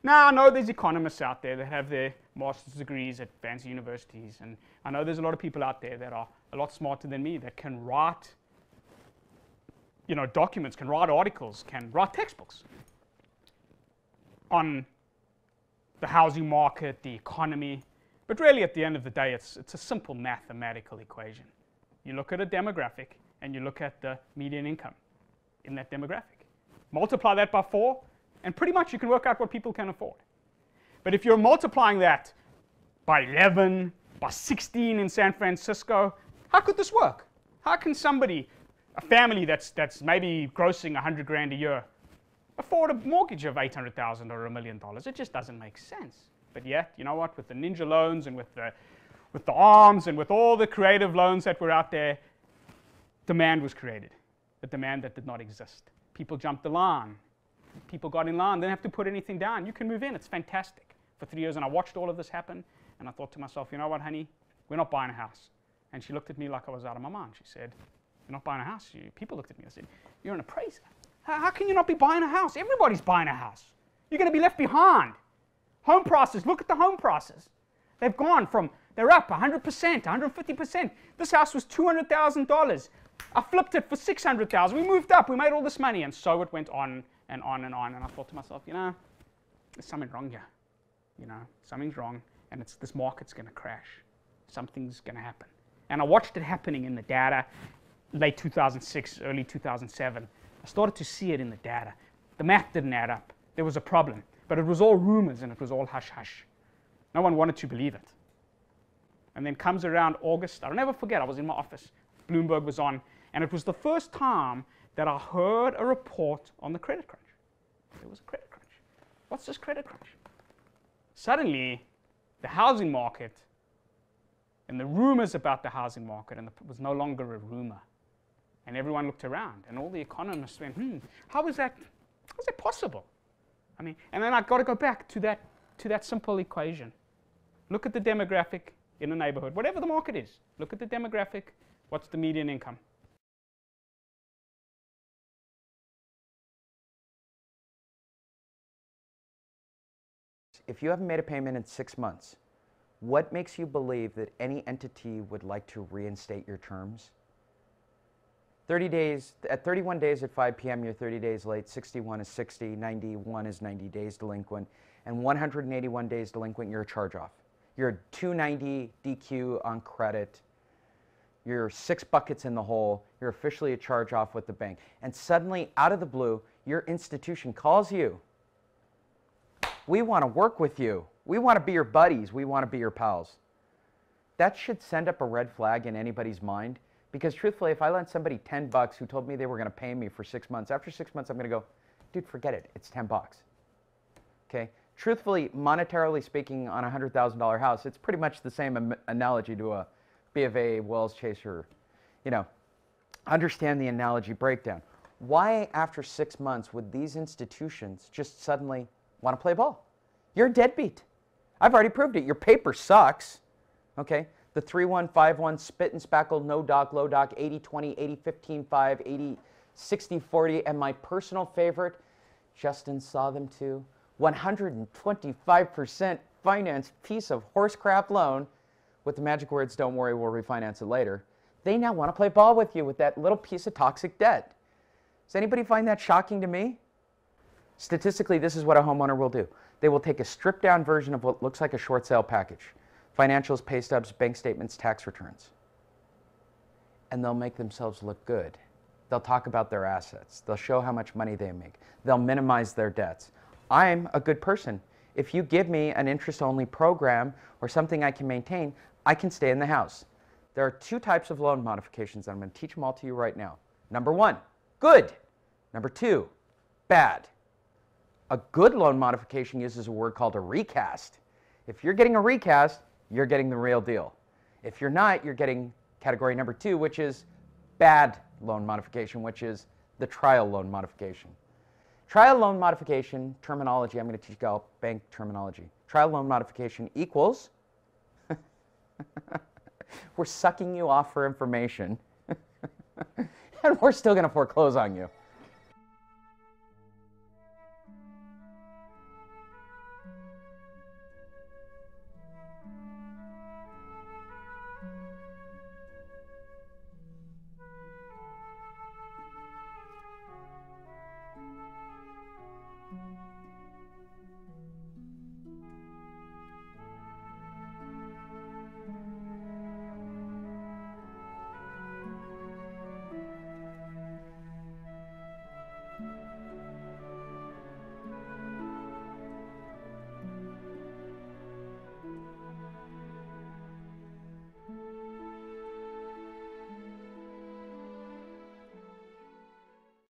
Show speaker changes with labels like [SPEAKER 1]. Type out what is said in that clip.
[SPEAKER 1] Now, I know there's economists out there that have their master's degrees at fancy universities, and I know there's a lot of people out there that are a lot smarter than me that can write, documents, can write articles, can write textbooks on the housing market, the economy. But really, at the end of the day, it's a simple mathematical equation. You look at a demographic, and you look at the median income in that demographic. Multiply that by 4, and pretty much you can work out what people can afford. But if you're multiplying that by 11, by 16 in San Francisco, how could this work? How can somebody, a family that's maybe grossing 100 grand a year, afford a mortgage of $800,000 or $1 million? It just doesn't make sense. But yet, you know what, with the ninja loans and with the ARMs and with all the creative loans that were out there, demand was created, a demand that did not exist. People jumped the line. People got in line, didn't have to put anything down. You can move in, it's fantastic. For 3 years, and I watched all of this happen, and I thought to myself, you know what, honey, we're not buying a house. And she looked at me like I was out of my mind. She said, you're not buying a house? People looked at me and said, you're an appraiser. How can you not be buying a house? Everybody's buying a house. You're going to be left behind. Home prices, look at the home prices. They've gone from, they're up 100%, 150%. This house was $200,000. I flipped it for $600,000. We moved up, we made all this money, and so it went on and on and on. And I thought to myself, there's something wrong here. Something's wrong, and this market's going to crash. Something's going to happen. And I watched it happening in the data, late 2006, early 2007. I started to see it in the data. The math didn't add up. There was a problem. But it was all rumors, and it was all hush-hush. No one wanted to believe it. And then comes around August. I'll never forget, I was in my office. Bloomberg was on, and it was the first time that I heard a report on the credit crunch. There was a credit crunch. What's this credit crunch? Suddenly, the housing market and the rumors about the housing market was no longer a rumor. And everyone looked around, and all the economists went, how is that possible? And then I've got to go back to that simple equation. Look at the demographic in a neighborhood, whatever the market is. Look at the demographic. What's the median income?
[SPEAKER 2] If you haven't made a payment in 6 months, what makes you believe that any entity would like to reinstate your terms? 30 days, at 31 days at 5 p.m., you're 30 days late, 61 is 60, 91 is 90 days delinquent, and 181 days delinquent, you're a charge-off. You're a 290 DQ on credit. You're 6 buckets in the hole. You're officially a charge-off with the bank. And suddenly, out of the blue, your institution calls you. We want to work with you. We want to be your buddies. We want to be your pals. That should send up a red flag in anybody's mind. Because truthfully, if I lent somebody 10 bucks who told me they were going to pay me for 6 months, after 6 months, I'm going to go, dude, forget it. It's 10 bucks. Okay? Truthfully, monetarily speaking, on a $100,000 house, it's pretty much the same analogy to a B of A, Wells, Chaser. Understand the analogy breakdown. Why, after 6 months, would these institutions just suddenly want to play ball? You're a deadbeat. I've already proved it. Your paper sucks. Okay? The 3-1-5-1, spit and spackle, no doc, low doc, 80-20, 80-15-5, 80-60-40, and my personal favorite, Justin saw them too, 125% financed piece of horse crap loan with the magic words, don't worry, we'll refinance it later. They now want to play ball with you with that little piece of toxic debt. Does anybody find that shocking to me? Statistically, this is what a homeowner will do. They will take a stripped down version of what looks like a short sale package. Financials, pay stubs, bank statements, tax returns. And they'll make themselves look good. They'll talk about their assets. They'll show how much money they make. They'll minimize their debts. I'm a good person. If you give me an interest-only program or something I can maintain, I can stay in the house. There are 2 types of loan modifications, and I'm going to teach them all to you right now. Number 1, good. Number 2, bad. A good loan modification uses a word called a recast. If you're getting a recast, you're getting the real deal. If you're not, you're getting category number 2, which is bad loan modification, which is the trial loan modification. Trial loan modification terminology, I'm going to teach you all bank terminology. Trial loan modification equals, we're sucking you off for information, and we're still going to foreclose on you.